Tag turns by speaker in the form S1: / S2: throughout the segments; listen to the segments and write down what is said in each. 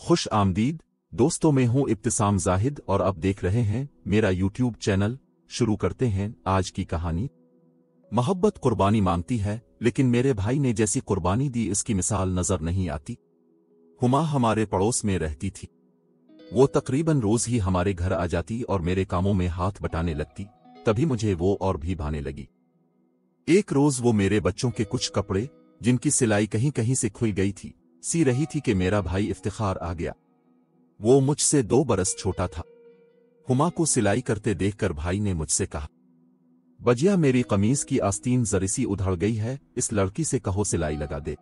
S1: खुश आमदीद दोस्तों, मैं हूं इब्तिसाम जाहिद और आप देख रहे हैं मेरा यूट्यूब चैनल। शुरू करते हैं आज की कहानी। मोहब्बत कुर्बानी मांगती है, लेकिन मेरे भाई ने जैसी कुर्बानी दी इसकी मिसाल नजर नहीं आती। हुमा हमारे पड़ोस में रहती थी। वो तकरीबन रोज ही हमारे घर आ जाती और मेरे कामों में हाथ बटाने लगती। तभी मुझे वो और भी भाने लगी। एक रोज वो मेरे बच्चों के कुछ कपड़े, जिनकी सिलाई कहीं कहीं से खुल गई थी, सी रही थी कि मेरा भाई इफ्तिखार आ गया। वो मुझसे 2 बरस छोटा था। हुमा को सिलाई करते देखकर भाई ने मुझसे कहा, बजिया मेरी कमीज की आस्तीन जरी सी उधड़ गई है, इस लड़की से कहो सिलाई लगा दे।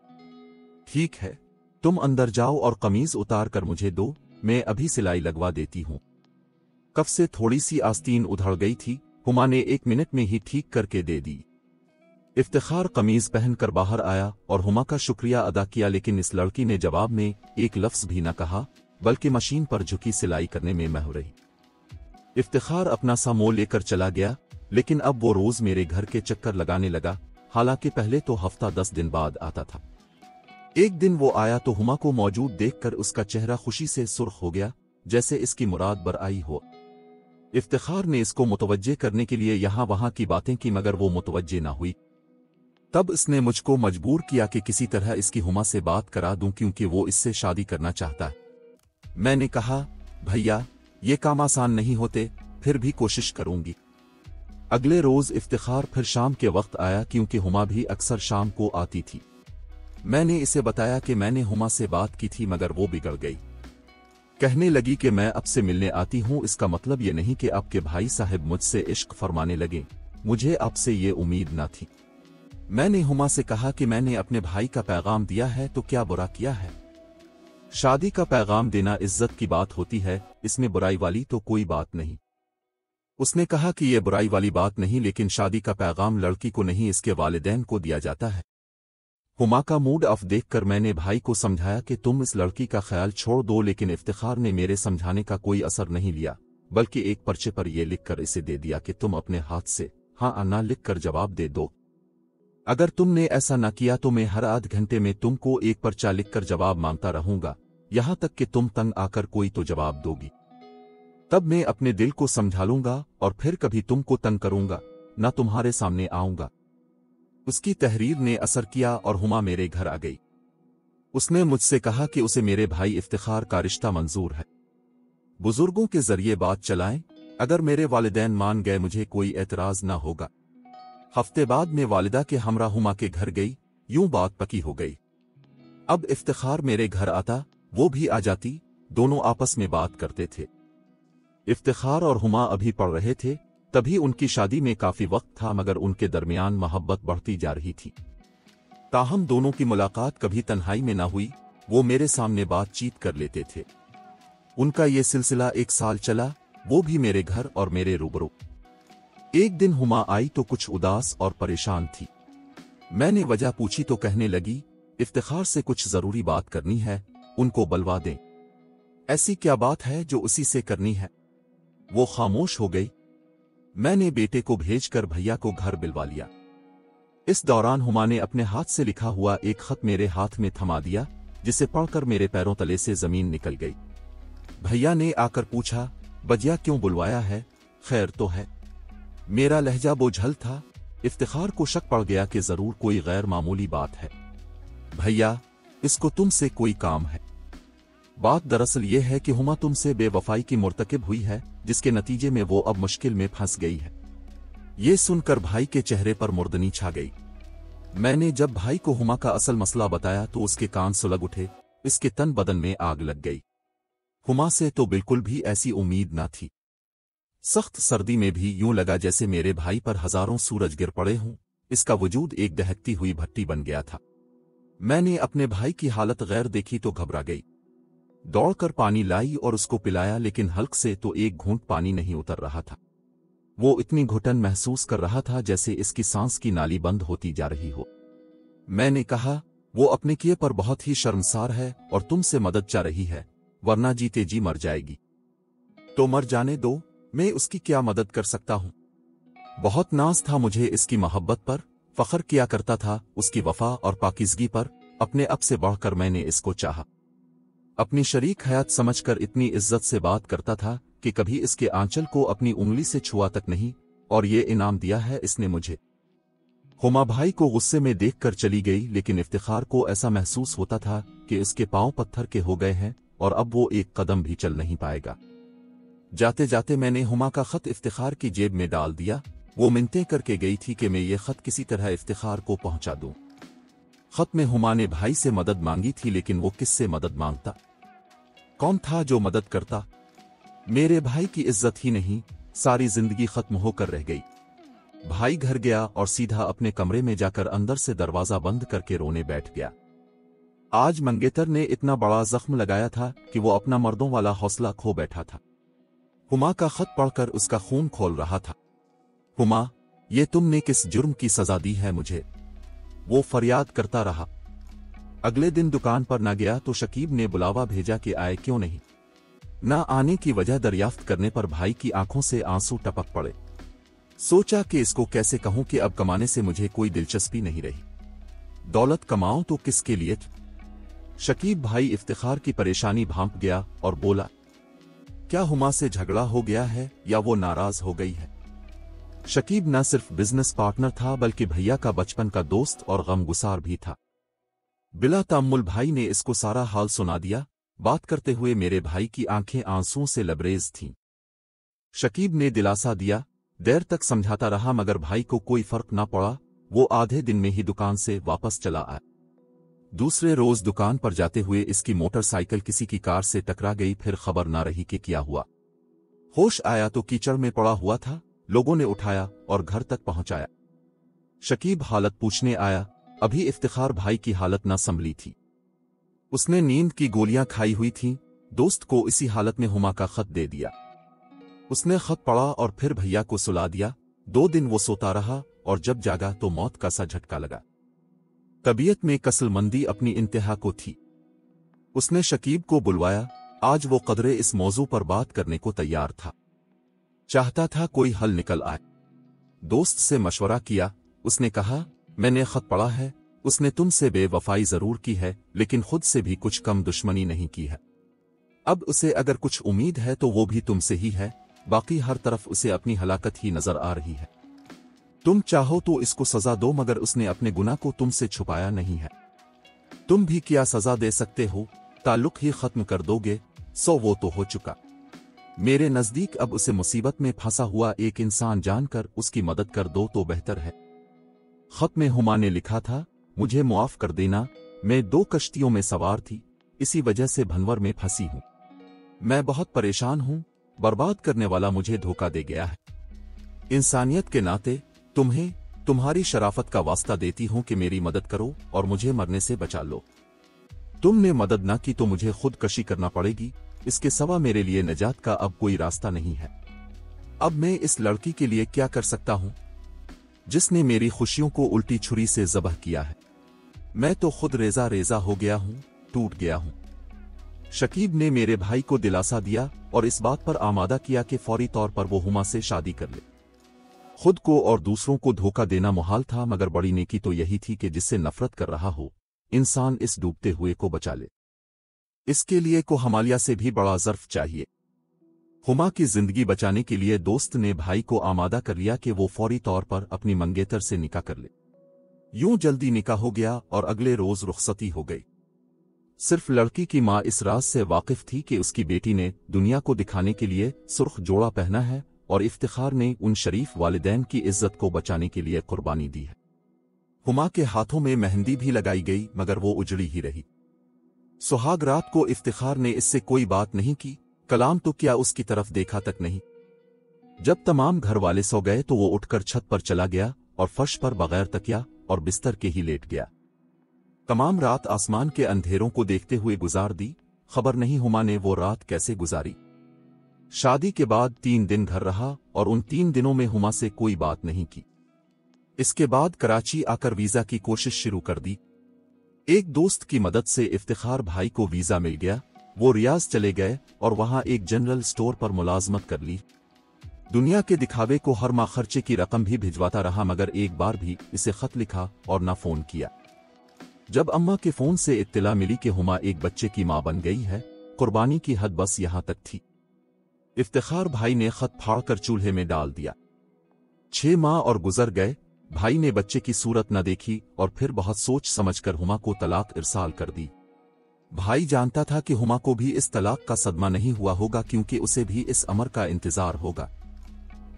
S1: ठीक है, तुम अंदर जाओ और कमीज उतार कर मुझे दो, मैं अभी सिलाई लगवा देती हूं। कफ से थोड़ी सी आस्तीन उधड़ गई थी, हुमा ने 1 मिनट में ही ठीक करके दे दी। इफ्तिखार कमीज पहनकर बाहर आया और हुमा का शुक्रिया अदा किया, लेकिन इस लड़की ने जवाब में एक लफ्ज भी न कहा, बल्कि मशीन पर झुकी सिलाई करने में महव रही। इफ्तिखार अपना सा मोल लेकर चला गया, लेकिन अब वो रोज मेरे घर के चक्कर लगाने लगा। हालांकि पहले तो हफ्ता 10 दिन बाद आता था। एक दिन वो आया तो हुमा को मौजूद देखकर उसका चेहरा खुशी से सुर्ख हो गया, जैसे इसकी मुराद बर आई हो। इफ्तिखार ने इसको मुतवज्जे करने के लिए यहां वहां की बातें की, मगर वो मुतवज्जे ना हुई। तब इसने मुझको मजबूर किया कि किसी तरह इसकी हुमा से बात करा दूं, क्योंकि वो इससे शादी करना चाहता है। मैंने कहा, भैया ये काम आसान नहीं होते, फिर भी कोशिश करूंगी। अगले रोज इफ्तिखार फिर शाम के वक्त आया, क्योंकि हुमा भी अक्सर शाम को आती थी। मैंने इसे बताया कि मैंने हुमा से बात की थी, मगर वो बिगड़ गई। कहने लगी कि मैं अब से मिलने आती हूं, इसका मतलब ये नहीं कि आपके भाई साहब मुझसे इश्क फरमाने लगे। मुझे आपसे ये उम्मीद न थी। मैंने हुमा से कहा कि मैंने अपने भाई का पैगाम दिया है तो क्या बुरा किया है। शादी का पैगाम देना इज्जत की बात होती है, इसमें बुराई वाली तो कोई बात नहीं। उसने कहा कि यह बुराई वाली बात नहीं, लेकिन शादी का पैगाम लड़की को नहीं इसके वालिदैन को दिया जाता है। हुमा का मूड ऑफ देखकर मैंने भाई को समझाया कि तुम इस लड़की का ख्याल छोड़ दो, लेकिन इफ्तिखार ने मेरे समझाने का कोई असर नहीं लिया, बल्कि एक पर्चे पर यह लिखकर इसे दे दिया कि तुम अपने हाथ से हाँ ना लिखकर जवाब दे दो। अगर तुमने ऐसा न किया तो मैं हर आध घंटे में तुमको एक पर्चा लिखकर जवाब मांगता रहूंगा, यहां तक कि तुम तंग आकर कोई तो जवाब दोगी। तब मैं अपने दिल को समझा लूंगा और फिर कभी तुमको तंग करूंगा न तुम्हारे सामने आऊंगा। उसकी तहरीर ने असर किया और हुमा मेरे घर आ गई। उसने मुझसे कहा कि उसे मेरे भाई इफ्तिखार का रिश्ता मंजूर है। बुजुर्गों के जरिए बात चलाएं, अगर मेरे वालिदैन मान गए मुझे कोई एतराज ना होगा। हफ्ते बाद मैं वालिदा के हमरा हुमा के घर गई। यूं बात पकी हो गई। अब इफ्तिखार मेरे घर आता, वो भी आ जाती, दोनों आपस में बात करते थे। इफ्तिखार और हुमा अभी पढ़ रहे थे, तभी उनकी शादी में काफी वक्त था, मगर उनके दरमियान मोहब्बत बढ़ती जा रही थी। ताहम दोनों की मुलाकात कभी तन्हाई में ना हुई, वो मेरे सामने बातचीत कर लेते थे। उनका ये सिलसिला 1 साल चला, वो भी मेरे घर और मेरे रूबरू। एक दिन हुमा आई तो कुछ उदास और परेशान थी। मैंने वजह पूछी तो कहने लगी, इफ्तिखार से कुछ जरूरी बात करनी है, उनको बुलवा दें। ऐसी क्या बात है जो उसी से करनी है? वो खामोश हो गई। मैंने बेटे को भेजकर भैया को घर बुलवा लिया। इस दौरान हुमा ने अपने हाथ से लिखा हुआ एक खत मेरे हाथ में थमा दिया, जिसे पढ़कर मेरे पैरों तले से जमीन निकल गई। भैया ने आकर पूछा, बजिया क्यों बुलवाया है, खैर तो है? मेरा लहजा बोझल था। इफ्तिखार को शक पड़ गया कि जरूर कोई गैर मामूली बात है। भैया, इसको तुमसे कोई काम है। बात दरअसल ये है कि हुमा तुमसे बेवफाई की मुर्तकिब हुई है, जिसके नतीजे में वो अब मुश्किल में फंस गई है। ये सुनकर भाई के चेहरे पर मुर्दनी छा गई। मैंने जब भाई को हुमा का असल मसला बताया तो उसके कान सुलग उठे, इसके तन बदन में आग लग गई। हुमा से तो बिल्कुल भी ऐसी उम्मीद ना थी। सख्त सर्दी में भी यूं लगा जैसे मेरे भाई पर हजारों सूरज गिर पड़े हों। इसका वजूद एक दहकती हुई भट्टी बन गया था। मैंने अपने भाई की हालत गैर देखी तो घबरा गई। दौड़कर पानी लाई और उसको पिलाया, लेकिन हल्क से तो एक घूंट पानी नहीं उतर रहा था। वो इतनी घुटन महसूस कर रहा था जैसे इसकी सांस की नाली बंद होती जा रही हो। मैंने कहा, वो अपने किए पर बहुत ही शर्मसार है और तुमसे मदद चाह रही है, वरना जीते जी मर जाएगी। तो मर जाने दो, मैं उसकी क्या मदद कर सकता हूं? बहुत नाज था मुझे इसकी मोहब्बत पर, फख्र किया करता था उसकी वफा और पाकीज़गी पर। अपने अब से बढ़कर मैंने इसको चाहा। अपनी शरीक हयात समझकर इतनी इज्जत से बात करता था कि कभी इसके आंचल को अपनी उंगली से छुआ तक नहीं, और ये इनाम दिया है इसने मुझे। हुमा भाई को गुस्से में देखकर चली गई, लेकिन इफ्तिखार को ऐसा महसूस होता था कि इसके पांव पत्थर के हो गए हैं और अब वो एक कदम भी चल नहीं पाएगा। जाते जाते मैंने हुमा का खत इफ्तिखार की जेब में डाल दिया। वो मिन्नतें करके गई थी कि मैं ये खत किसी तरह इफ्तिखार को पहुंचा दूं। खत में हुमा ने भाई से मदद मांगी थी, लेकिन वो किससे मदद मांगता? कौन था जो मदद करता? मेरे भाई की इज्जत ही नहीं, सारी जिंदगी खत्म होकर रह गई। भाई घर गया और सीधा अपने कमरे में जाकर अंदर से दरवाजा बंद करके रोने बैठ गया। आज मंगेतर ने इतना बड़ा जख्म लगाया था कि वो अपना मर्दों वाला हौसला खो बैठा था। हुमा का खत पढ़कर उसका खून खोल रहा था। हुमा, ये तुमने किस जुर्म की सजा दी है मुझे? वो फरियाद करता रहा। अगले दिन दुकान पर न गया तो शकीब ने बुलावा भेजा कि आए क्यों नहीं। न आने की वजह दरियाफ्त करने पर भाई की आंखों से आंसू टपक पड़े। सोचा कि इसको कैसे कहूं कि अब कमाने से मुझे कोई दिलचस्पी नहीं रही। दौलत कमाऊं तो किसके लिए? शकीब भाई इफ्तिखार की परेशानी भांप गया और बोला, क्या हुमा से झगड़ा हो गया है या वो नाराज हो गई है? शकीब न सिर्फ बिजनेस पार्टनर था बल्कि भैया का बचपन का दोस्त और गमगुसार भी था। बिला तामुल भाई ने इसको सारा हाल सुना दिया। बात करते हुए मेरे भाई की आंखें आंसुओं से लबरेज थीं। शकीब ने दिलासा दिया। देर तक समझाता रहा मगर भाई को कोई फर्क ना पड़ा। वो आधे दिन में ही दुकान से वापस चला आया। दूसरे रोज दुकान पर जाते हुए इसकी मोटरसाइकिल किसी की कार से टकरा गई। फिर खबर ना रही कि क्या हुआ। होश आया तो कीचड़ में पड़ा हुआ था। लोगों ने उठाया और घर तक पहुंचाया। शकीब हालत पूछने आया। अभी इफ्तिखार भाई की हालत न संभली थी। उसने नींद की गोलियां खाई हुई थीं। दोस्त को इसी हालत में हुमा का खत दे दिया। उसने खत पढ़ा और फिर भैया को सुला दिया। 2 दिन वो सोता रहा और जब जागा तो मौत का सा झटका लगा। तबीयत में कसलमंदी अपनी इंतहा को थी। उसने शकीब को बुलवाया। आज वो कदरे इस मौजू पर बात करने को तैयार था। चाहता था कोई हल निकल आए। दोस्त से मशवरा किया। उसने कहा, मैंने खत पढ़ा है। उसने तुमसे बेवफाई जरूर की है, लेकिन खुद से भी कुछ कम दुश्मनी नहीं की है। अब उसे अगर कुछ उम्मीद है तो वो भी तुमसे ही है। बाकी हर तरफ उसे अपनी हलाकत ही नजर आ रही है। तुम चाहो तो इसको सजा दो, मगर उसने अपने गुनाह को तुमसे छुपाया नहीं है। तुम भी क्या सजा दे सकते हो? ताल्लुक ही खत्म कर दोगे। सो वो तो हो चुका। मेरे नजदीक अब उसे मुसीबत में फंसा हुआ एक इंसान जानकर उसकी मदद कर दो तो बेहतर है। खत में हुमा ने लिखा था, मुझे मुआफ कर देना। मैं 2 कश्तियों में सवार थी, इसी वजह से भंवर में फंसी हूं। मैं बहुत परेशान हूं। बर्बाद करने वाला मुझे धोखा दे गया है। इंसानियत के नाते तुम्हें तुम्हारी शराफत का वास्ता देती हूं कि मेरी मदद करो और मुझे मरने से बचा लो। तुमने मदद ना की तो मुझे खुदकशी करना पड़ेगी। इसके सिवा मेरे लिए निजात का अब कोई रास्ता नहीं है। अब मैं इस लड़की के लिए क्या कर सकता हूं जिसने मेरी खुशियों को उल्टी छुरी से ज़बह किया है? मैं तो खुद रेजा रेजा हो गया हूं, टूट गया हूं। शकीब ने मेरे भाई को दिलासा दिया और इस बात पर आमादा किया कि फौरी तौर पर वो हुमा से शादी कर ले। खुद को और दूसरों को धोखा देना मुहाल था, मगर बड़ी नेकी तो यही थी कि जिससे नफरत कर रहा हो इंसान इस डूबते हुए को बचा ले। इसके लिए को हमालिया से भी बड़ा ज़र्फ चाहिए। हुमा की जिंदगी बचाने के लिए दोस्त ने भाई को आमादा कर लिया कि वो फौरी तौर पर अपनी मंगेतर से निकाह कर ले। यूं जल्दी निकाह हो गया और अगले रोज रुखसती हो गई। सिर्फ लड़की की मां इस राज से वाकिफ थी कि उसकी बेटी ने दुनिया को दिखाने के लिए सुर्ख जोड़ा पहना है और इफ्तिखार ने उन शरीफ वालिदैन की इज्जत को बचाने के लिए कुर्बानी दी है। हुमा के हाथों में मेहंदी भी लगाई गई, मगर वो उजड़ी ही रही। सुहाग रात को इफ्तिखार ने इससे कोई बात नहीं की। कलाम तो क्या उसकी तरफ देखा तक नहीं। जब तमाम घर वाले सो गए तो वो उठकर छत पर चला गया और फर्श पर बगैर तकिया और बिस्तर के ही लेट गया। तमाम रात आसमान के अंधेरों को देखते हुए गुजार दी। खबर नहीं हुमा ने वो रात कैसे गुजारी। शादी के बाद 3 दिन घर रहा और उन 3 दिनों में हुमा से कोई बात नहीं की। इसके बाद कराची आकर वीजा की कोशिश शुरू कर दी। एक दोस्त की मदद से इफ्तिखार भाई को वीजा मिल गया। वो रियाज चले गए और वहां एक जनरल स्टोर पर मुलाजमत कर ली। दुनिया के दिखावे को हर माह खर्चे की रकम भी भिजवाता रहा, मगर एक बार भी इसे खत लिखा और ना फोन किया। जब अम्मा के फोन से इत्तला मिली कि हुमा एक बच्चे की मां बन गई है, कुर्बानी की हद बस यहां तक थी। इफ्तिखार भाई ने खत फाड़कर चूल्हे में डाल दिया। 6 माह और गुजर गए, भाई ने बच्चे की सूरत न देखी और फिर बहुत सोच समझकर हुमा को तलाक इरसाल कर दी। भाई जानता था कि हुमा को भी इस तलाक का सदमा नहीं हुआ होगा क्योंकि उसे भी इस अमर का इंतजार होगा।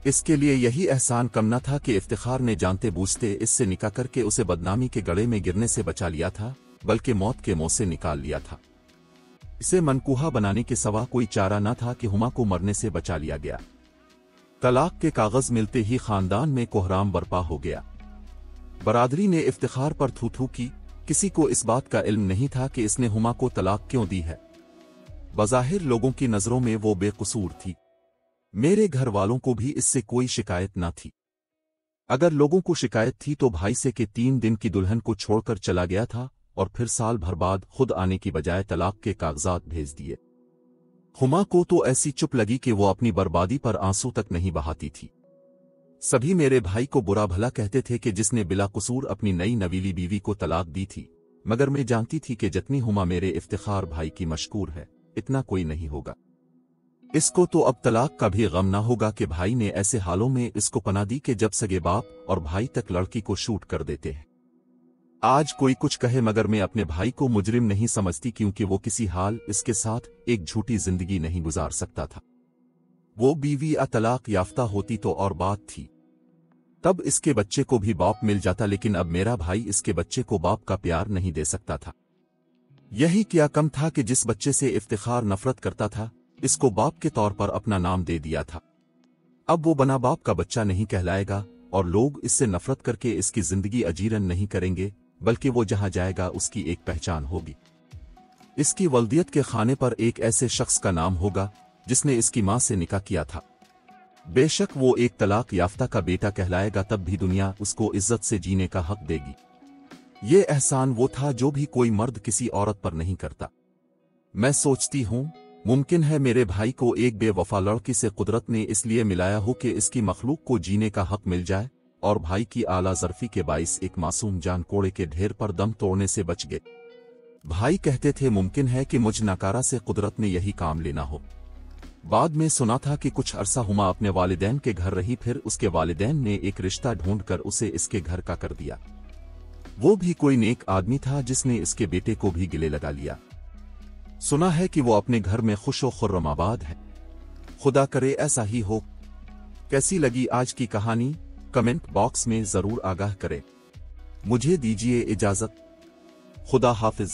S1: इसके लिए यही एहसान कम न था कि इफ्तिखार ने जानते बूझते इससे निकाह करके उसे बदनामी के गड़े में गिरने से बचा लिया था, बल्कि मौत के मुंह से निकाल लिया था। इसे मनकूहा बनाने के सिवा कोई चारा न था कि हुमा को मरने से बचा लिया गया। तलाक के कागज मिलते ही खानदान में कोहराम बर्पा हो गया। बरादरी ने इफ्तिखार पर थू थू की। किसी को इस बात का इल्म नहीं था कि इसने हुमा को तलाक क्यों दी है। बज़ाहिर लोगों की नजरों में वो बेकसूर थी। मेरे घर वालों को भी इससे कोई शिकायत न थी। अगर लोगों को शिकायत थी तो भाई से कि 3 दिन की दुल्हन को छोड़कर चला गया था और फिर साल भर बाद खुद आने की बजाय तलाक के कागजात भेज दिए। हुमा को तो ऐसी चुप लगी कि वो अपनी बर्बादी पर आंसू तक नहीं बहाती थी। सभी मेरे भाई को बुरा भला कहते थे कि जिसने बिला कसूर अपनी नई नवीली बीवी को तलाक दी थी, मगर मैं जानती थी कि जितनी हुमा मेरे इफ्तिखार भाई की मशकूर है, इतना कोई नहीं होगा। इसको तो अब तलाक का भी गम ना होगा कि भाई ने ऐसे हालों में इसको पनाह दी कि जब सगे बाप और भाई तक लड़की को शूट कर देते हैं। आज कोई कुछ कहे मगर मैं अपने भाई को मुजरिम नहीं समझती क्योंकि वो किसी हाल इसके साथ एक झूठी जिंदगी नहीं गुजार सकता था। वो बीवी तलाक याफ्ता होती तो और बात थी, तब इसके बच्चे को भी बाप मिल जाता, लेकिन अब मेरा भाई इसके बच्चे को बाप का प्यार नहीं दे सकता था। यही क्या कम था कि जिस बच्चे से इफ्तिखार नफरत करता था, इसको बाप के तौर पर अपना नाम दे दिया था। अब वो बना बाप का बच्चा नहीं कहलाएगा और लोग इससे नफरत करके इसकी जिंदगी अजीरन नहीं करेंगे, बल्कि वो जहां जाएगा उसकी एक पहचान होगी। इसकी वल्दियत के खाने पर एक ऐसे शख्स का नाम होगा जिसने इसकी मां से निकाह किया था। बेशक वो एक तलाक याफ्ता का बेटा कहलाएगा, तब भी दुनिया उसको इज्जत से जीने का हक देगी। ये एहसान वो था जो भी कोई मर्द किसी औरत पर नहीं करता। मैं सोचती हूँ मुमकिन है मेरे भाई को एक बेवफा लड़की से कुदरत ने इसलिए मिलाया हो कि इसकी मखलूक को जीने का हक मिल जाए, और भाई की आला ज़र्फी के बाइस एक मासूम जान कोड़े के ढेर पर दम तोड़ने से बच गए। भाई कहते थे मुमकिन है कि मुझ नकारा से कुदरत ने यही काम लेना हो। बाद में सुना था कि कुछ अरसा हुमा अपने वालिदैन के घर रही, फिर उसके वालिदैन ने एक रिश्ता ढूंढकर उसे इसके घर का कर दिया। वो भी कोई नेक आदमी था जिसने इसके बेटे को भी गिले लगा लिया। सुना है कि वो अपने घर में खुश व खुर्रम आबाद है। खुदा करे ऐसा ही हो। कैसी लगी आज की कहानी कमेंट बॉक्स में जरूर आगाह करें। मुझे दीजिए इजाजत। खुदा हाफिज।